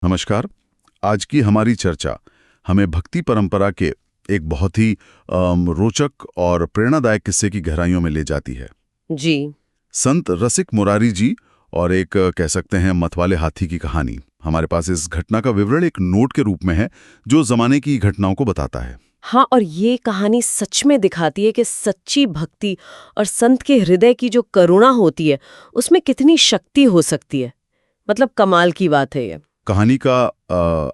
नमस्कार। आज की हमारी चर्चा हमें भक्ति परंपरा के एक बहुत ही रोचक और प्रेरणादायक किस्से की गहराइयों में ले जाती है। जी। संत रसिक मुरारी जी और एक कह सकते हैं मतवाले हाथी की कहानी। हमारे पास इस घटना का विवरण एक नोट के रूप में है जो जमाने की घटनाओं को बताता है। हाँ, और ये कहानी सच में दिखाती है कि सच्ची भक्ति और संत के हृदय की जो करुणा होती है उसमें कितनी शक्ति हो सकती है। मतलब कमाल की बात है ये। कहानी का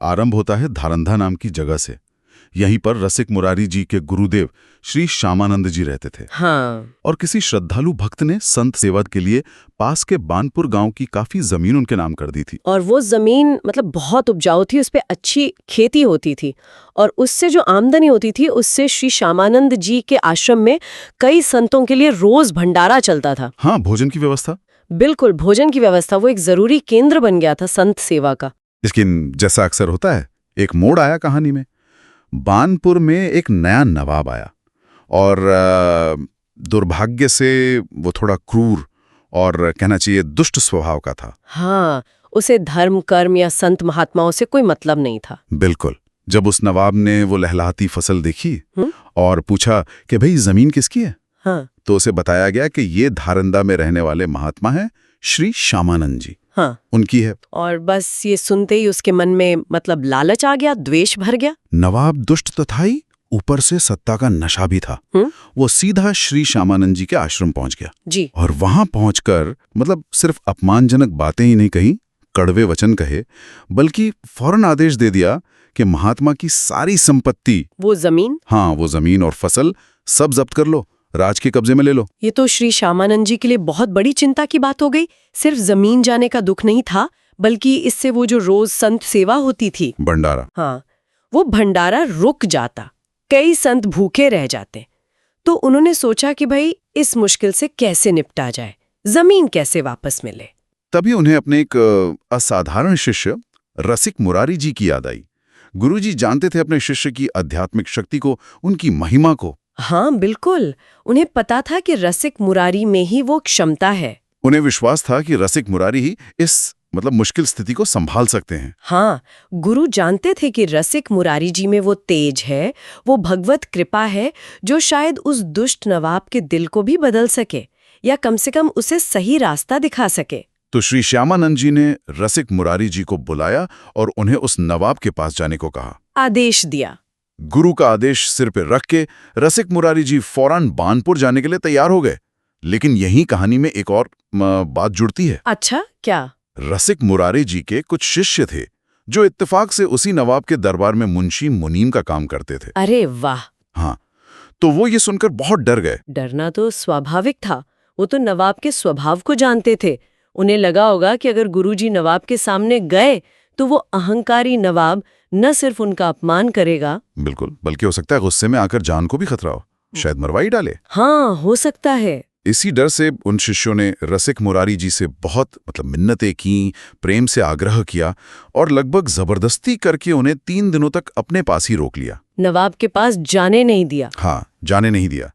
आरंभ होता है धारंधा नाम की जगह से। यहीं पर रसिक मुरारी जी के गुरुदेव श्री श्यामानंद जी रहते थे। हाँ। और किसी श्रद्धालु भक्त ने संत सेवा के लिए पास के बानपुर गांव की काफी जमीन उनके नाम कर दी थी। और वो जमीन मतलब बहुत उपजाऊ थी, उस पे अच्छी खेती होती थी और उससे जो आमदनी होती थी उससे श्री श्यामानंद जी के आश्रम में कई संतों के लिए रोज भंडारा चलता था। हाँ, भोजन की व्यवस्था। बिल्कुल, भोजन की व्यवस्था। वो एक जरूरी केंद्र बन गया था संत सेवा का। लेकिन जैसा अक्सर होता है, एक मोड़ आया कहानी में। बानपुर में एक नया नवाब आया और दुर्भाग्य से वो थोड़ा क्रूर और कहना चाहिए दुष्ट स्वभाव का था। हाँ, उसे धर्म कर्म या संत महात्माओं से कोई मतलब नहीं था। बिल्कुल। जब उस नवाब ने वो लहलहाती फसल देखी और पूछा कि भाई जमीन किसकी है, हाँ। तो उसे बताया गया कि ये धारंदा में रहने वाले महात्मा हैं श्री श्यामानंद जी। हाँ। उनकी है। और बस ये सुनते ही उसके मन में मतलब लालच आ गया, द्वेष भर गया। नवाब दुष्ट तो था ही, ऊपर से सत्ता का नशा भी था। वो सीधा श्री श्यामानंद जी के आश्रम पहुंच गया जी। और वहां पहुंचकर मतलब सिर्फ अपमानजनक बातें ही नहीं कही, कड़वे वचन कहे, बल्कि फौरन आदेश दे दिया कि महात्मा की सारी संपत्ति, वो जमीन, हाँ वो जमीन और फसल सब जब्त कर लो, राज के कब्जे में ले लो। ये तो श्री श्यामानंद जी के लिए बहुत बड़ी चिंता की बात हो गई। सिर्फ जमीन जाने का दुख नहीं था, बल्कि इससे वो जो रोज संत सेवा होती थी, भंडारा, हाँ, वो भंडारा रुक जाता। कई संत भूखे रह जाते। तो उन्होंने सोचा कि भाई इस मुश्किल से कैसे निपटा जाए, जमीन कैसे वापस मिले। तभी उन्हें अपने एक असाधारण शिष्य रसिक मुरारी जी की याद आई। गुरुजी जानते थे अपने शिष्य की आध्यात्मिक शक्ति को, उनकी महिमा को। हाँ बिल्कुल, उन्हें पता था कि रसिक मुरारी में ही वो क्षमता है। उन्हें विश्वास था कि रसिक मुरारी ही इस मुश्किल स्थिति को संभाल सकते हैं। हाँ, गुरु जानते थे कि रसिक मुरारी जी में वो तेज है, वो भगवत कृपा है जो शायद उस दुष्ट नवाब के दिल को भी बदल सके या कम से कम उसे सही रास्ता दिखा सके। तो श्री श्यामानंद जी ने रसिक मुरारी जी को बुलाया और उन्हें उस नवाब के पास जाने को कहा। आदेश दिया। गुरु का आदेश सिर पे रख के रसिक मुरारी जी फौरन बानपुर जाने के लिए तैयार हो गए। लेकिन यही कहानी में एक और बात जुड़ती है। अच्छा, क्या? रसिक मुरारी जी के कुछ शिष्य थे जो इत्तेफाक से उसी नवाब के दरबार में मुंशी मुनीम का काम करते थे। अरे वाह। हाँ, तो वो ये सुनकर बहुत डर गए। डरना तो स्वाभाविक था, वो तो नवाब के स्वभाव को जानते थे। उन्हें लगा होगा कि अगर गुरुजी नवाब के सामने गए तो वो अहंकारी नवाब न सिर्फ उनका अपमान करेगा, बिल्कुल, बल्कि हो सकता है गुस्से में आकर जान को भी खतरा हो, शायद मरवा ही डाले। हाँ, हो सकता है। इसी डर से उन शिष्यों ने रसिक मुरारी जी से बहुत मिन्नतें की, प्रेम से आग्रह किया और लगभग जबरदस्ती करके उन्हें 3 दिनों तक अपने पास ही रोक लिया। नवाब के पास जाने नहीं दिया। हाँ, जाने नहीं दिया।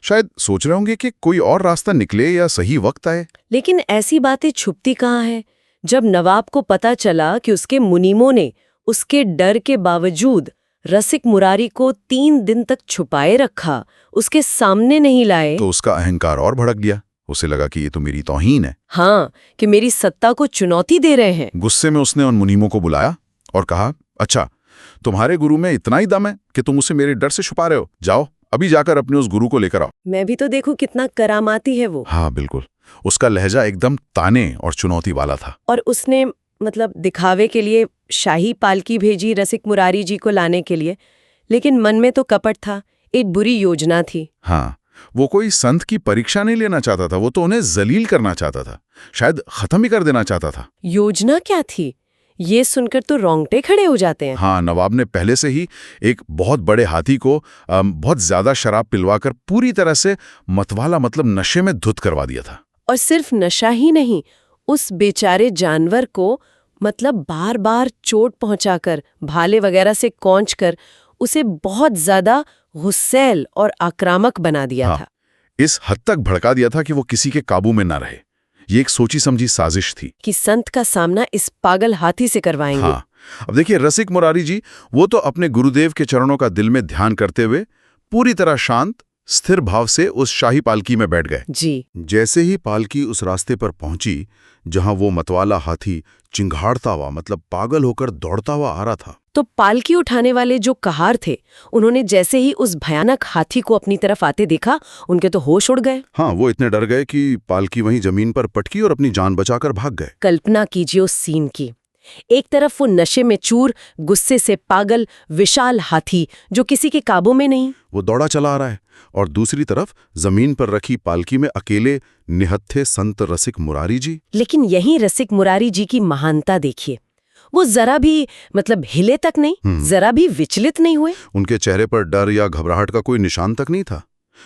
शायद सोच रहे होंगे कि कोई और रास्ता निकले या सही वक्त आए। लेकिन ऐसी बातें छुपती कहाँ है। जब नवाब को पता चला कि उसके मुनीमों ने उसके डर के बावजूद रसिक मुरारी को 3 दिन तक छुपाए रखा, उसके सामने नहीं लाए, तो उसका अहंकार और भड़क गया। उसे लगा कि ये तो मेरी तौहीन है। हाँ, कि मेरी सत्ता को चुनौती दे रहे हैं। गुस्से में उसने उन मुनीमों को बुलाया और कहा, अच्छा, तुम्हारे गुरु में इतना ही दम है कि तुम उसे मेरे डर से छुपा रहे हो? जाओ, अभी जाकर अपने उस गुरु को लेकर आओ। मैं भी तो देखूं कितना करामाती है वो। हाँ बिल्कुल, उसका लहजा एकदम ताने और चुनौती वाला था। और उसने दिखावे के लिए शाही पालकी भेजी रसिक मुरारी जी को लाने के लिए, लेकिन मन में तो कपट था, एक बुरी योजना थी। हाँ, वो कोई संत की परीक्षा नहीं लेना चाहता था, वो तो उन्हें जलील करना चाहता था, शायद खत्म ही कर देना चाहता था। योजना क्या थी, ये सुनकर तो रोंगटे खड़े हो जाते हैं। हाँ, नवाब ने पहले से ही एक बहुत बड़े हाथी को बहुत ज्यादा शराब पिलवाकर पूरी तरह से मतवाला नशे में धुत करवा दिया था। और सिर्फ नशा ही नहीं, उस बेचारे जानवर को बार बार चोट पहुंचाकर, भाले वगैरह से कौंचकर उसे बहुत ज्यादा गुस्सैल और आक्रामक बना दिया था। इस हद तक भड़का दिया था कि वो किसी के काबू में ना रहे। ये एक सोची समझी साजिश थी। कि संत का सामना इस पागल हाथी से करवाएंगे। हाँ, अब देखिए रसिक मुरारी जी वो तो अपने गुरुदेव के चरणों का दिल में ध्यान करते हुए पूरी तरह शांत स्थिर भाव से उस शाही पालकी में बैठ गए। जी। जैसे ही पालकी उस रास्ते पर पहुंची जहां वो मतवाला हाथी चिंघाड़ता हुआ मतलब पागल होकर दौड़ता हुआ आ रहा था, तो पालकी उठाने वाले जो कहार थे, उन्होंने जैसे ही उस भयानक हाथी को अपनी तरफ आते देखा, उनके तो होश उड़ गए। हाँ, वो इतने डर गए कि पालकी वहीं जमीन पर पटकी और अपनी जान बचाकर भाग गए। कल्पना कीजिए उस सीन की। एक तरफ वो नशे में चूर, गुस्से से पागल विशाल हाथी जो किसी के काबू में नहीं, वो दौड़ा चला आ रहा है, और दूसरी तरफ जमीन पर रखी पालकी में अकेले निहत्थे संत रसिक मुरारी जी। लेकिन यहीं रसिक मुरारी जी की महानता देखिए। वो जरा भी हिले तक नहीं, जरा भी विचलित नहीं हुए। उनके चेहरे पर डर या घबराहट का कोई निशान तक नहीं था,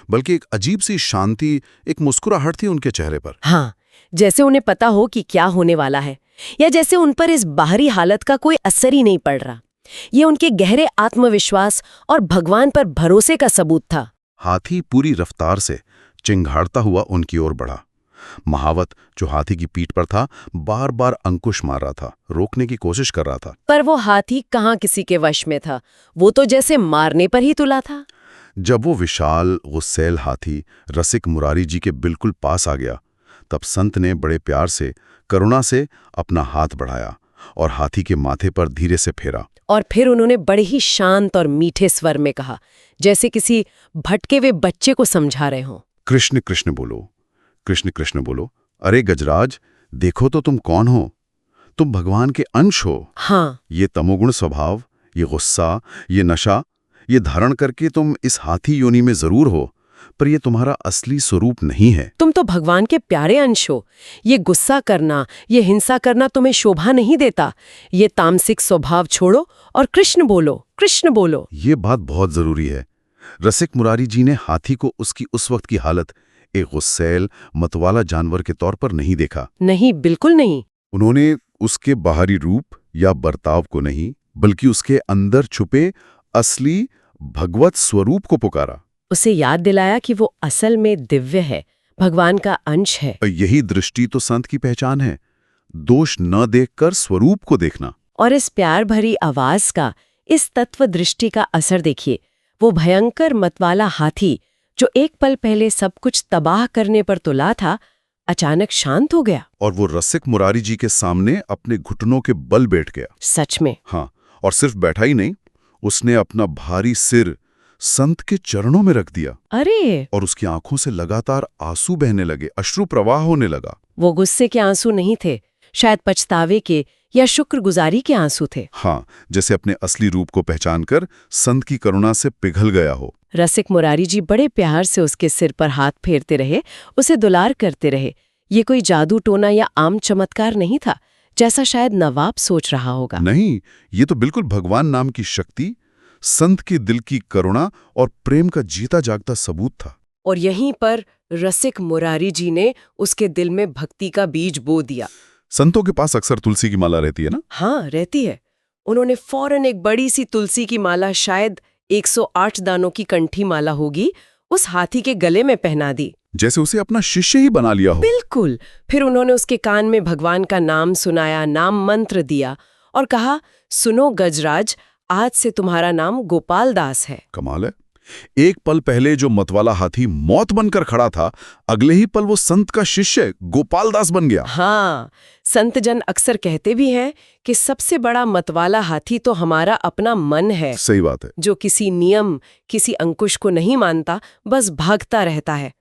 बल्कि एक अजीब सी शांति, एक मुस्कुराहट थी उनके चेहरे पर। हाँ, जैसे उन्हें पता हो कि क्या होने वाला है, या जैसे उन पर इस बाहरी हालत का कोई असर ही नहीं पड़ रहा। ये उनके गहरे आत्मविश्वास और भगवान पर भरोसे का सबूत था। हाथी पूरी रफ्तार से चिंघाड़ता हुआ उनकी ओर बढ़ा। महावत जो हाथी की पीठ पर था बार बार अंकुश मार रहा था, रोकने की कोशिश कर रहा था। पर वो हाथी कहाँ किसी के वश में था, वो तो जैसे मारने पर ही तुला था। जब वो विशाल गुस्सैल हाथी रसिक मुरारी जी के बिल्कुल पास आ गया, तब संत ने बड़े प्यार से, करुणा से अपना हाथ बढ़ाया और हाथी के माथे पर धीरे से फेरा। और फिर उन्होंने बड़े ही शांत और मीठे स्वर में कहा, जैसे किसी भटके हुए बच्चे को समझा रहे हों, कृष्ण कृष्ण बोलो, कृष्ण कृष्ण बोलो। अरे गजराज, देखो तो तुम कौन हो? तुम भगवान के अंश हो। हाँ, ये तमोगुण स्वभाव, ये गुस्सा, ये नशा, ये धारण करके तुम इस हाथी योनि में जरूर हो, पर ये तुम्हारा असली स्वरूप नहीं है। तुम तो भगवान के प्यारे अंश हो। ये गुस्सा करना, ये हिंसा करना तुम्हें शोभा नहीं देता। ये तामसिक स्वभाव छोड़ो और कृष्ण बोलो, कृष्ण बोलो। ये बात बहुत जरूरी है। रसिक मुरारी जी ने हाथी को उसकी उस वक्त की हालत, एक गुस्सैल मतवाला जानवर के तौर पर नहीं देखा। नहीं, बिल्कुल नहीं। उन्होंने उसके बाहरी रूप या बर्ताव को नहीं, बल्कि उसके अंदर छुपे असली भगवत स्वरूप को पुकारा। उसे याद दिलाया कि वो असल में दिव्य है, भगवान का अंश है। यही दृष्टि तो संत की पहचान है, दोष न देखकर स्वरूप को देखना। और इस प्यार भरी आवाज का, इस तत्व दृष्टि का असर देखिए। वो भयंकर मतवाला हाथी जो एक पल पहले सब कुछ तबाह करने पर तुला था, अचानक शांत हो गया। और वो रसिक मुरारी जी के सामने अपने घुटनों के बल बैठ गया। सच में। हाँ, और सिर्फ बैठा ही नहीं, उसने अपना भारी सिर संत के चरणों में रख दिया। अरे! और उसकी आंखों से लगातार आंसू बहने लगे, अश्रु प्रवाह होने लगा। वो गुस्से के आंसू नहीं थे, शायद पछतावे के या शुक्रगुजारी के आंसू थे। हाँ, जैसे अपने असली रूप को पहचानकर संत की करुणा से पिघल गया हो। रसिक मुरारी जी बड़े प्यार से उसके सिर पर हाथ फेरते रहे, उसे दुलार करते रहे। ये कोई जादू टोना या आम चमत्कार नहीं था, जैसा शायद नवाब सोच रहा होगा। नहीं, ये तो बिल्कुल भगवान नाम की शक्ति, संत के दिल की करुणा और प्रेम का जीता जागता सबूत था। और यहीं पर रसिक मुरारी जी ने उसके दिल में भक्ति का बीज बो दिया। संतों के पास अक्सर तुलसी की माला रहती है ना? हाँ, रहती है। उन्होंने फौरन एक बड़ी सी तुलसी की माला, शायद 108 दानों की कंठी माला होगी, उस हाथी के गले में पहना दी, जैसे उसे अपना शिष्य ही बना लिया हो। बिल्कुल। फिर उन्होंने उसके कान में भगवान का नाम सुनाया, नाम मंत्र दिया और कहा, सुनो गजराज, आज से तुम्हारा नाम गोपाल दास है। कमाल है। एक पल पहले जो मतवाला हाथी मौत बनकर खड़ा था, अगले ही पल वो संत का शिष्य गोपाल दास बन गया। हाँ, संत जन अक्सर कहते भी हैं कि सबसे बड़ा मतवाला हाथी तो हमारा अपना मन है। सही बात है। जो किसी नियम, किसी अंकुश को नहीं मानता, बस भागता रहता है।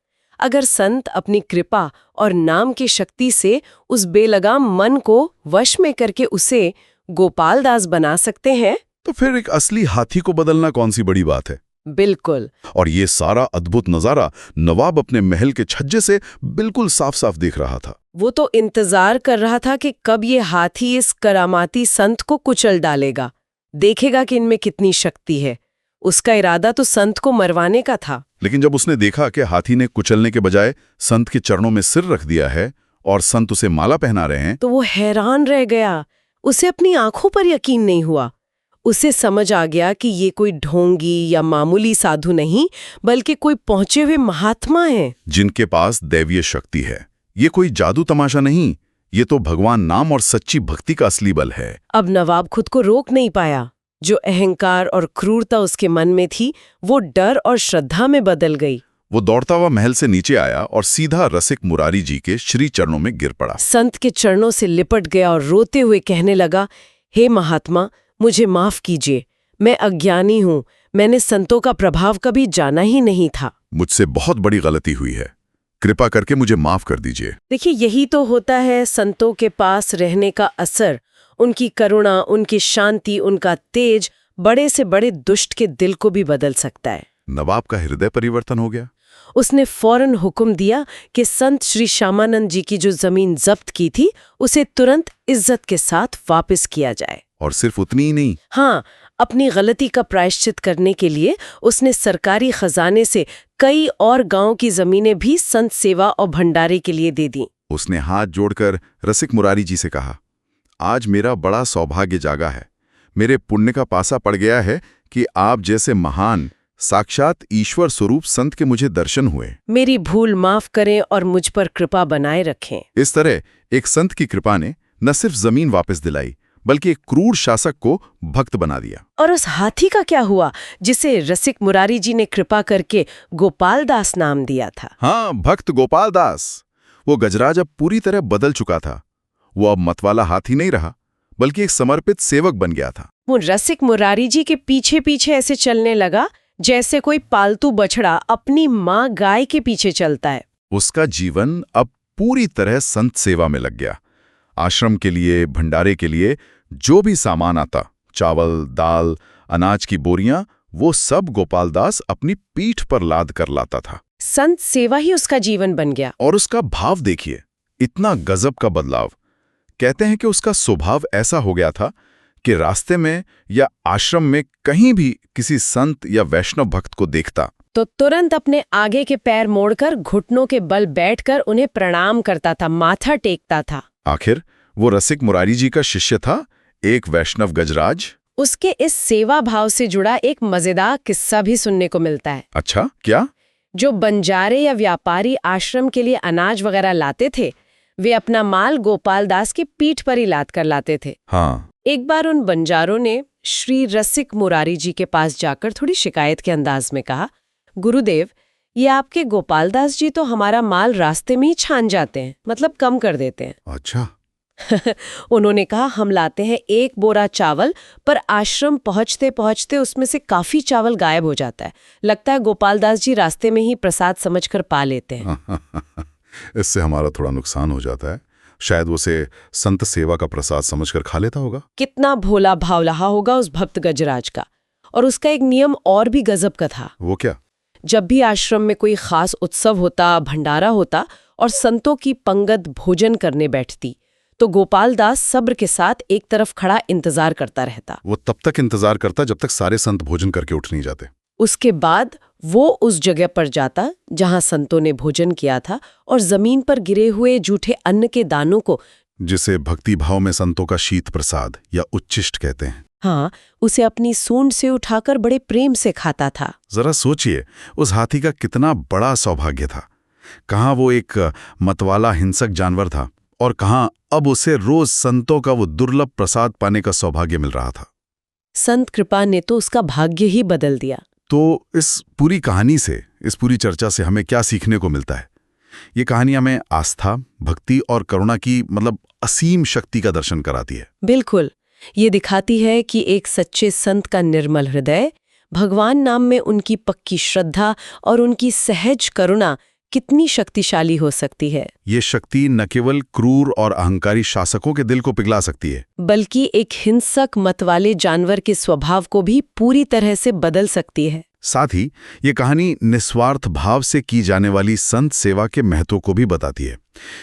अगर संत अपनी कृपा और नाम की शक्ति से उस बेलगाम मन को वश में करके उसे गोपाल दास बना सकते हैं, तो फिर एक असली हाथी को बदलना कौन सी बड़ी बात है। बिल्कुल। और ये सारा अद्भुत नजारा नवाब अपने महल के छज्जे से बिल्कुल साफ साफ देख रहा था। वो तो इंतजार कर रहा था कि कब ये हाथी इस करामाती संत को कुचल डालेगा, देखेगा कि इनमें कितनी शक्ति है। उसका इरादा तो संत को मरवाने का था। लेकिन जब उसने देखा कि हाथी ने कुचलने के बजाय संत के चरणों में सिर रख दिया है और संत उसे माला पहना रहे हैं, तो वो हैरान रह गया। उसे अपनी आंखों पर यकीन नहीं हुआ। उसे समझ आ गया कि ये कोई ढोंगी या मामूली साधु नहीं, बल्कि कोई पहुंचे हुए महात्मा हैं, जिनके पास दैवीय शक्ति है। ये कोई जादू तमाशा नहीं, ये तो भगवान नाम और सच्ची भक्ति का असली बल है। अब नवाब खुद को रोक नहीं पाया। जो अहंकार और क्रूरता उसके मन में थी वो डर और श्रद्धा में बदल गई। वो दौड़ता हुआ महल से नीचे आया और सीधा रसिक मुरारी जी के श्री चरणों में गिर पड़ा। संत के चरणों से लिपट गया और रोते हुए कहने लगा, हे महात्मा, मुझे माफ कीजिए, मैं अज्ञानी हूँ, मैंने संतों का प्रभाव कभी जाना ही नहीं था। मुझसे बहुत बड़ी गलती हुई है, कृपा करके मुझे माफ कर दीजिए। देखिए, यही तो होता है संतों के पास रहने का असर। उनकी करुणा, उनकी शांति, उनका तेज बड़े से बड़े दुष्ट के दिल को भी बदल सकता है। नवाब का हृदय परिवर्तन हो गया। उसने फौरन हुक्म दिया कि संत श्री श्यामानंद जी की जो जमीन जब्त की थी उसे तुरंत इज्जत के साथ वापस किया जाए। और सिर्फ उतनी ही नहीं, हाँ, अपनी गलती का प्रायश्चित करने के लिए उसने सरकारी खजाने से कई और गांव की जमीनें भी संत सेवा और भंडारे के लिए दे दी। उसने हाथ जोड़कर रसिक मुरारी जी से कहा, आज मेरा बड़ा सौभाग्य जागा है, मेरे पुण्य का पासा पड़ गया है कि आप जैसे महान साक्षात ईश्वर स्वरूप संत के मुझे दर्शन हुए। मेरी भूल माफ करें और मुझ पर कृपा बनाए रखें। इस तरह एक संत की कृपा ने न सिर्फ जमीन वापस दिलाई, बल्कि एक क्रूर शासक को भक्त बना दिया। और उस हाथी का क्या हुआ जिसे रसिक मुरारी जी ने कृपा करके गोपाल दास नाम दिया था? हाँ, भक्त गोपाल दास। वो गजराज अब पूरी तरह बदल चुका था। वो अब मतवाला हाथी नहीं रहा, बल्कि एक समर्पित सेवक बन गया था। वो रसिक मुरारी जी के पीछे पीछे ऐसे चलने लगा जैसे कोई पालतू बछड़ा अपनी माँ गाय के पीछे चलता है। उसका जीवन अब पूरी तरह संत सेवा में लग गया। आश्रम के लिए, भंडारे के लिए जो भी सामान आता, चावल, दाल, अनाज की बोरियां, वो सब गोपाल दास अपनी पीठ पर लाद कर लाता था। संत सेवा ही उसका जीवन बन गया। और उसका भाव देखिए, इतना गजब का बदलाव। कहते हैं कि उसका स्वभाव ऐसा हो गया था कि रास्ते में या आश्रम में कहीं भी किसी संत या वैष्णव भक्त को देखता तो तुरंत अपने आगे के पैर मोड़कर घुटनों के बल बैठकर उन्हें प्रणाम करता था, माथा टेकता था। आखिर वो रसिक मुरारी जी का शिष्य था, एक वैष्णव गजराज। उसके इस सेवा भाव से जुड़ा एक मजेदार किस्सा भी सुनने को मिलता है। अच्छा, क्या? जो बंजारे या व्यापारी आश्रम के लिए अनाज वगैरह लाते थे, वे अपना माल गोपाल दास की पीठ पर ही लाद कर लाते थे। हाँ। एक बार उन बंजारों ने श्री रसिक मुरारी जी के पास जाकर थोड़ी शिकायत के अंदाज में कहा, गुरुदेव, ये आपके गोपाल दास जी तो हमारा माल रास्ते में ही छान जाते हैं, मतलब कम कर देते हैं। अच्छा। उन्होंने कहा, हम लाते हैं 1 बोरा चावल, पर आश्रम पहुंचते पहुंचते उसमें से काफी चावल गायब हो जाता है। लगता है गोपाल दास जी रास्ते में ही प्रसाद समझकर पा लेते हैं। इससे हमारा थोड़ा नुकसान हो जाता है। शायद उसे संत सेवा का प्रसाद समझकर खा लेता होगा। कितना भोला भाव रहा होगा उस भक्त गजराज का। और उसका एक नियम और भी गजब का था। वो क्या? जब भी आश्रम में कोई खास उत्सव होता, भंडारा होता और संतों की पंगत भोजन करने बैठती, तो गोपाल दास सब्र के साथ एक तरफ खड़ा इंतजार करता रहता। वो तब तक इंतजार करता जब तक सारे संत भोजन करके उठ नहीं जाते। उसके बाद वो उस जगह पर जाता जहां संतों ने भोजन किया था और जमीन पर गिरे हुए जूठे अन्न के दानों को, जिसे भक्ति भाव में संतों का शीत प्रसाद या उच्छिष्ट कहते हैं, हाँ, उसे अपनी सूंड से उठाकर बड़े प्रेम से खाता था। जरा सोचिए, उस हाथी का कितना बड़ा सौभाग्य था। कहाँ वो एक मतवाला हिंसक जानवर था और कहाँ अब उसे रोज संतों का वो दुर्लभ प्रसाद पाने का सौभाग्य मिल रहा था। संत कृपा ने तो उसका भाग्य ही बदल दिया। तो इस पूरी कहानी से, इस पूरी चर्चा से हमें क्या सीखने को मिलता है? ये कहानी हमें आस्था, भक्ति और करुणा की असीम शक्ति का दर्शन कराती है। बिल्कुल, ये दिखाती है कि एक सच्चे संत का निर्मल हृदय, भगवान नाम में उनकी पक्की श्रद्धा और उनकी सहज करुणा कितनी शक्तिशाली हो सकती है। ये शक्ति न केवल क्रूर और अहंकारी शासकों के दिल को पिघला सकती है, बल्कि एक हिंसक मतवाले जानवर के स्वभाव को भी पूरी तरह से बदल सकती है। साथ ही ये कहानी निस्वार्थ भाव से की जाने वाली संत सेवा के महत्व को भी बताती है।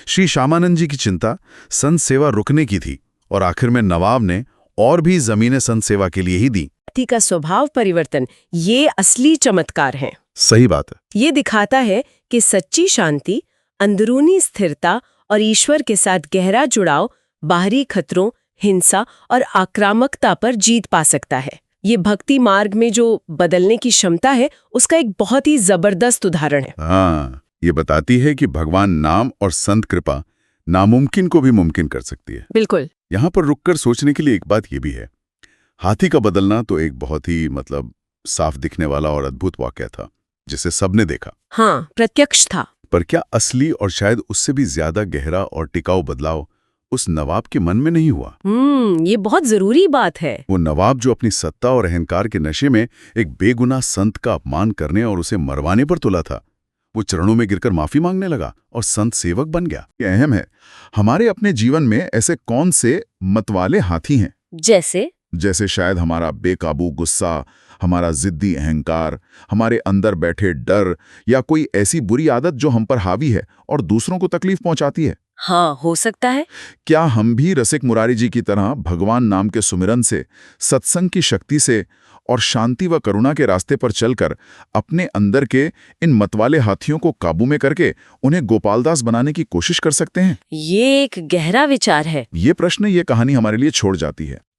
श्री श्यामानंद जी की चिंता संत सेवा रुकने की थी और आखिर में नवाब ने और भी जमीनें संत सेवा के लिए ही दी। व्यक्ति का स्वभाव परिवर्तन, ये असली चमत्कार है। सही बात है। ये दिखाता है कि सच्ची शांति, अंदरूनी स्थिरता और ईश्वर के साथ गहरा जुड़ाव बाहरी खतरों, हिंसा और आक्रामकता पर जीत पा सकता है। ये भक्ति मार्ग में जो बदलने की क्षमता है, उसका एक बहुत ही जबरदस्त उदाहरण है। हाँ, ये बताती है कि भगवान नाम और संत कृपा नामुमकिन को भी मुमकिन कर सकती है। बिल्कुल। यहाँ पर रुककर सोचने के लिए एक बात ये भी है, हाथी का बदलना तो एक बहुत ही साफ दिखने वाला और अद्भुत वाकया था, जिसे सबने देखा। हाँ, प्रत्यक्ष था। पर क्या असली और शायद उससे भी ज्यादा गहरा और टिकाऊ बदलाव उस नवाब के मन में नहीं हुआ? ये बहुत जरूरी बात है। वो नवाब जो अपनी सत्ता और अहंकार के नशे में एक बेगुनाह संत का अपमान करने और उसे मरवाने पर तुला था, वो चरणों में गिरकर माफी मांगने लगा और संत सेवक बन गया। ये अहम है। हमारे अपने जीवन में ऐसे कौन से मतवाले हाथी हैं? जैसे शायद हमारा बेकाबू गुस्सा, हमारा जिद्दी अहंकार, हमारे अंदर बैठे डर, या कोई ऐसी बुरी आदत जो हम पर हावी है और दूसरों को तकलीफ पहुंचाती है। हाँ, हो सकता है। क्या हम भी रसिक मुरारी जी की तरह भगवान नाम के सुमिरन से, सत्संग की शक्ति से और शांति व करुणा के रास्ते पर चलकर अपने अंदर के इन मतवाले हाथियों को काबू में करके उन्हें गोपालदास बनाने की कोशिश कर सकते हैं? ये एक गहरा विचार है। ये प्रश्न, ये कहानी हमारे लिए छोड़ जाती है।